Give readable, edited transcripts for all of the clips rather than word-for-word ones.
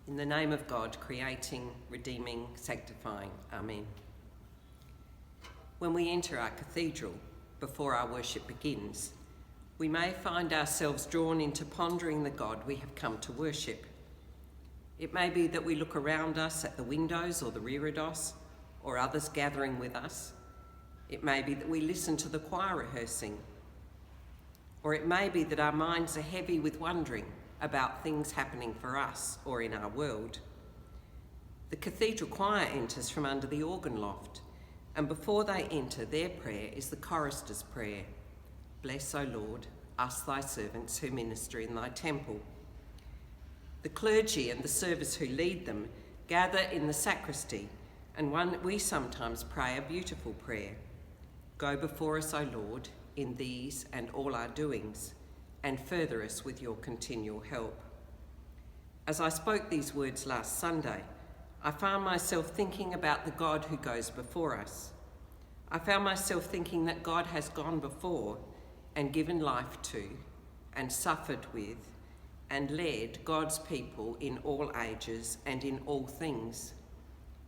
In the name of God, creating, redeeming, sanctifying. Amen. When we enter our cathedral, before our worship begins, we may find ourselves drawn into pondering the God we have come to worship. It may be that we look around us at the windows or the reredos, or others gathering with us. It may be that we listen to the choir rehearsing. Or it may be that our minds are heavy with wondering about things happening for us or in our world. The cathedral choir enters from under the organ loft, and before they enter, their prayer is the chorister's prayer. Bless, O Lord, us thy servants who minister in thy temple. The clergy and the service who lead them gather in the sacristy, and we sometimes pray a beautiful prayer. Go before us, O Lord, in these and all our doings, and further us with your continual help. As I spoke these words last Sunday, I found myself thinking about the God who goes before us. I found myself thinking that God has gone before and given life to, and suffered with, and led God's people in all ages and in all things,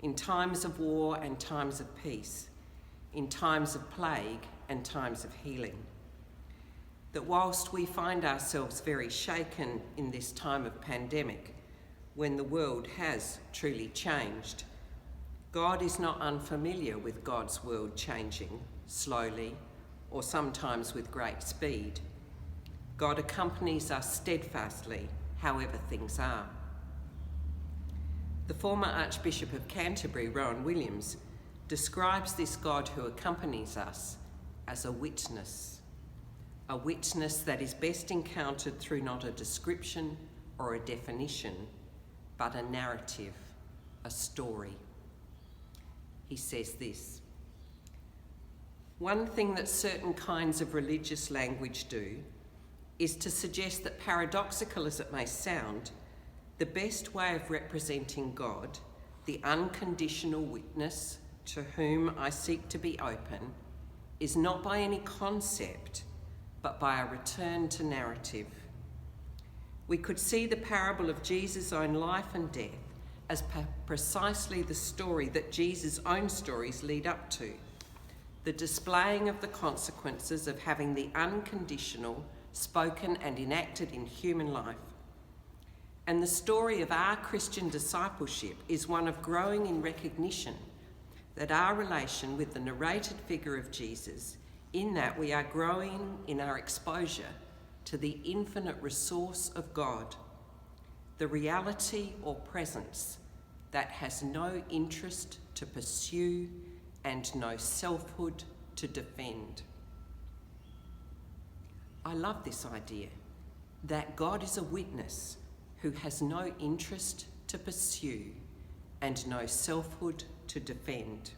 in times of war and times of peace, in times of plague and times of healing. That whilst we find ourselves very shaken in this time of pandemic, when the world has truly changed, God is not unfamiliar with God's world changing slowly or sometimes with great speed. God accompanies us steadfastly, however things are. The former Archbishop of Canterbury, Rowan Williams, describes this God who accompanies us as a witness that is best encountered through not a description or a definition, but a narrative, a story. He says this: one thing that certain kinds of religious language do is to suggest that, paradoxical as it may sound, the best way of representing God, the unconditional witness to whom I seek to be open, is not by any concept, but by a return to narrative. We could see the parable of Jesus' own life and death as precisely the story that Jesus' own stories lead up to, the displaying of the consequences of having the unconditional spoken and enacted in human life. And the story of our Christian discipleship is one of growing in recognition that our relation with the narrated figure of Jesus, in that we are growing in our exposure to the infinite resource of God, the reality or presence that has no interest to pursue and no selfhood to defend. I love this idea that God is a witness who has no interest to pursue and no selfhood to defend.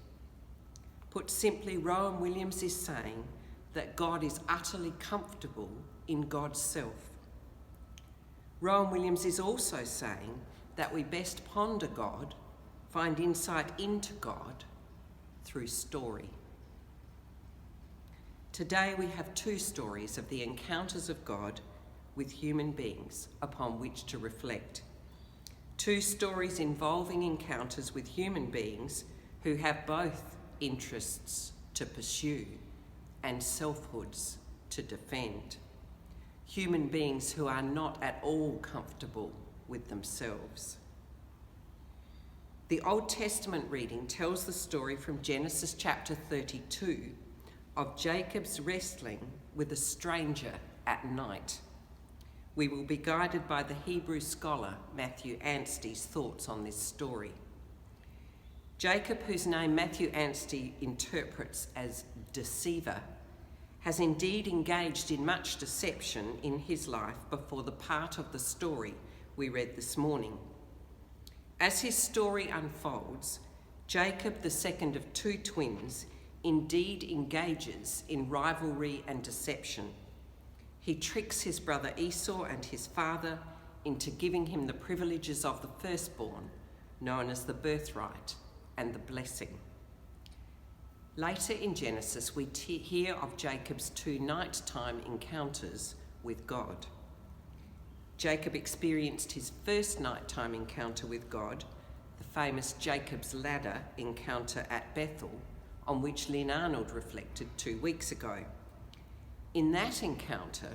Put simply, Rowan Williams is saying that God is utterly comfortable in God's self. Rowan Williams is also saying that we best ponder God, find insight into God, through story. Today we have two stories of the encounters of God with human beings upon which to reflect. Two stories involving encounters with human beings who have both interests to pursue and selfhoods to defend. Human beings who are not at all comfortable with themselves. The Old Testament reading tells the story from Genesis chapter 32 of Jacob's wrestling with a stranger at night. We will be guided by the Hebrew scholar Matthew Anstey's thoughts on this story. Jacob, whose name Matthew Anstey interprets as deceiver, has indeed engaged in much deception in his life before the part of the story we read this morning. As his story unfolds, Jacob, the second of two twins, indeed engages in rivalry and deception. He tricks his brother Esau and his father into giving him the privileges of the firstborn, known as the birthright and the blessing. Later in Genesis, we hear of Jacob's two nighttime encounters with God. Jacob experienced his first nighttime encounter with God, the famous Jacob's Ladder encounter at Bethel, on which Lynn Arnold reflected 2 weeks ago. In that encounter,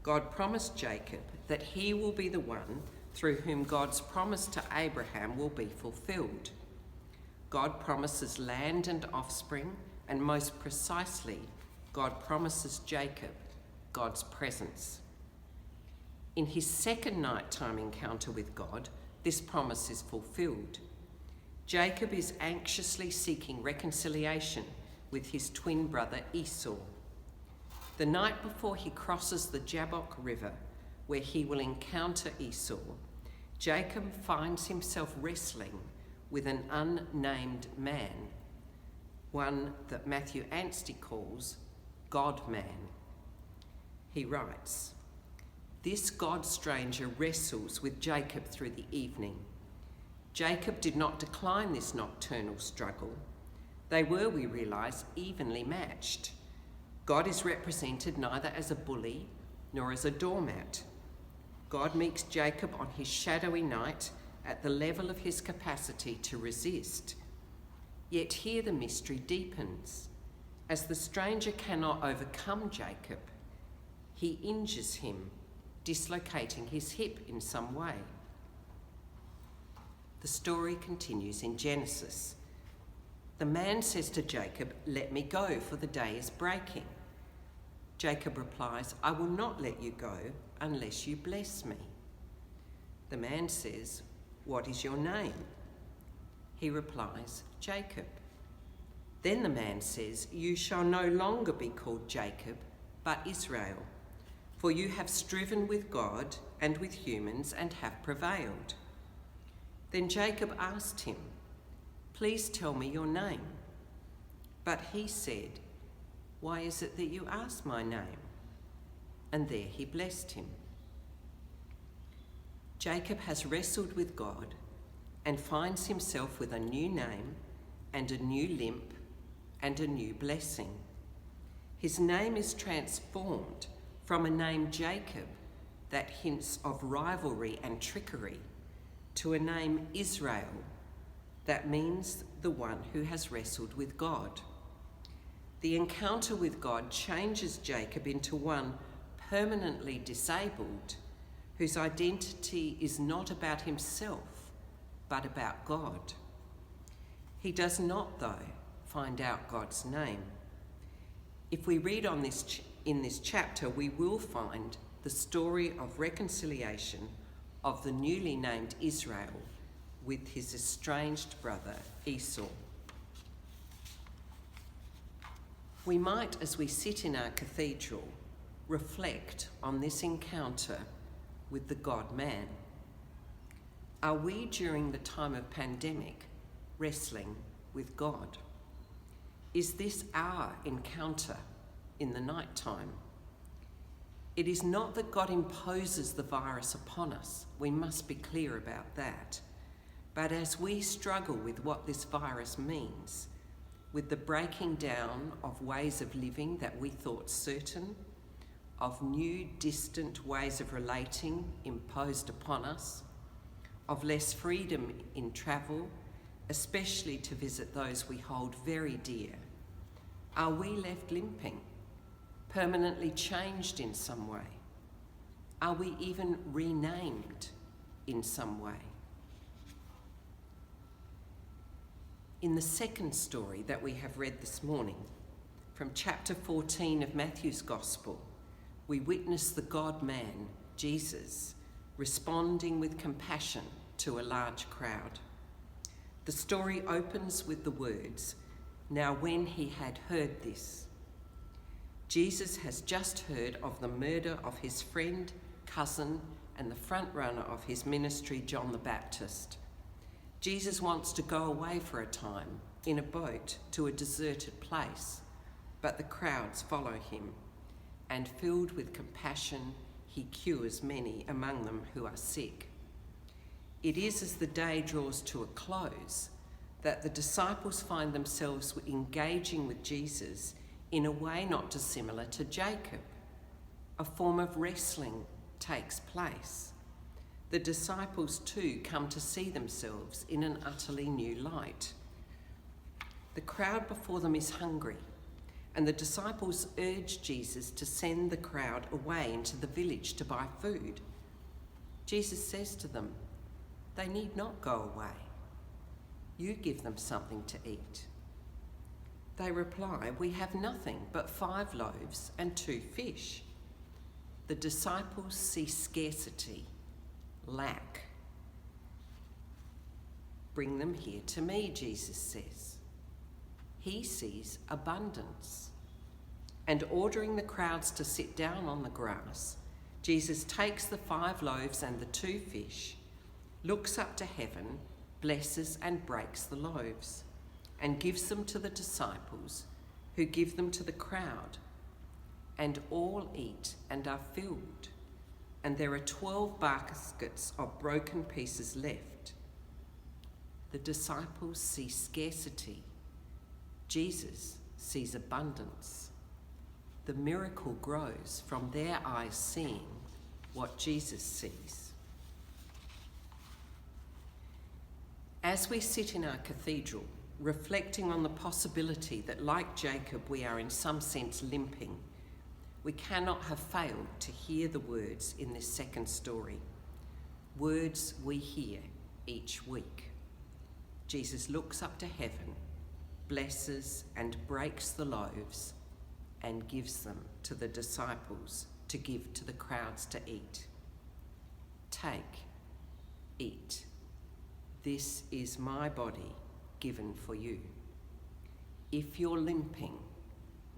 God promised Jacob that he will be the one through whom God's promise to Abraham will be fulfilled. God promises land and offspring, and most precisely, God promises Jacob God's presence. In his second nighttime encounter with God, this promise is fulfilled. Jacob is anxiously seeking reconciliation with his twin brother Esau. The night before he crosses the Jabbok River, where he will encounter Esau, Jacob finds himself wrestling with an unnamed man, one that Matthew Anstey calls God-man. He writes, "This God-stranger wrestles with Jacob through the evening. Jacob did not decline this nocturnal struggle. They were, we realise, evenly matched. God is represented neither as a bully nor as a doormat. God meets Jacob on his shadowy night at the level of his capacity to resist. Yet here the mystery deepens. As the stranger cannot overcome Jacob, he injures him, dislocating his hip in some way." The story continues in Genesis. The man says to Jacob, "Let me go, for the day is breaking." Jacob replies, "I will not let you go unless you bless me." The man says, "What is your name?" He replies, "Jacob." Then the man says, "You shall no longer be called Jacob, but Israel, for you have striven with God and with humans and have prevailed." Then Jacob asked him, "Please tell me your name." But he said, "Why is it that you ask my name?" And there he blessed him. Jacob has wrestled with God and finds himself with a new name and a new limp and a new blessing. His name is transformed from a name Jacob that hints of rivalry and trickery to a name Israel that means the one who has wrestled with God. The encounter with God changes Jacob into one permanently disabled, whose identity is not about himself, but about God. He does not, though, find out God's name. If we read on in this chapter, we will find the story of reconciliation of the newly named Israel with his estranged brother Esau. We might, as we sit in our cathedral, reflect on this encounter with the God-man. Are we, during the time of pandemic, wrestling with God? Is this our encounter in the night time? It is not that God imposes the virus upon us. We must be clear about that. But as we struggle with what this virus means, with the breaking down of ways of living that we thought certain, of new distant ways of relating imposed upon us, of less freedom in travel, especially to visit those we hold very dear, are we left limping, permanently changed in some way? Are we even renamed in some way? In the second story that we have read this morning, from chapter 14 of Matthew's Gospel, we witness the God-man, Jesus, responding with compassion to a large crowd. The story opens with the words, "Now when he had heard this." Jesus has just heard of the murder of his friend, cousin, and the front runner of his ministry, John the Baptist. Jesus wants to go away for a time in a boat to a deserted place, but the crowds follow him, and filled with compassion, he cures many among them who are sick. It is as the day draws to a close that the disciples find themselves engaging with Jesus in a way not dissimilar to Jacob. A form of wrestling takes place. the disciples too come to see themselves in an utterly new light. The crowd before them is hungry, and the disciples urge Jesus to send the crowd away into the village to buy food. Jesus says to them, "They need not go away. You give them something to eat." They reply, "We have nothing but 5 loaves and 2 fish." The disciples see scarcity, lack. "Bring them here to me," Jesus says. He sees abundance. And ordering the crowds to sit down on the grass, Jesus takes the 5 loaves and the 2 fish, looks up to heaven, blesses and breaks the loaves, and gives them to the disciples, who give them to the crowd. And all eat and are filled, and there are 12 baskets of broken pieces left. The disciples see scarcity. Jesus sees abundance. The miracle grows from their eyes seeing what Jesus sees. As we sit in our cathedral, reflecting on the possibility that, like Jacob, we are in some sense limping, we cannot have failed to hear the words in this second story, words we hear each week. Jesus looks up to heaven, blesses and breaks the loaves, and gives them to the disciples to give to the crowds to eat. "Take, eat. This is my body given for you." If you're limping,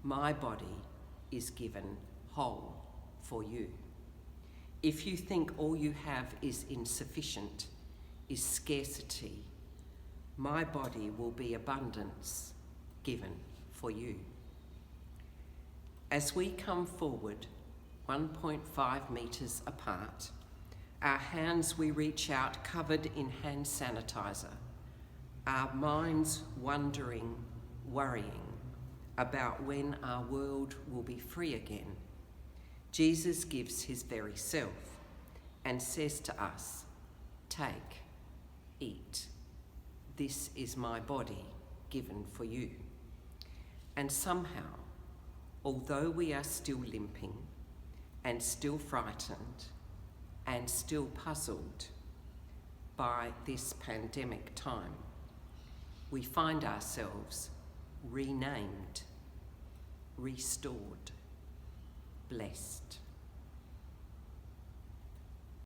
my body is given whole for you. If you think all you have is insufficient, is scarcity, my body will be abundance given for you. As we come forward 1.5 metres apart, our hands we reach out covered in hand sanitizer, our minds wondering, worrying about when our world will be free again, Jesus gives his very self and says to us, "Take, eat. This is my body given for you." And somehow, although we are still limping and still frightened and still puzzled by this pandemic time, we find ourselves renamed, restored, blessed.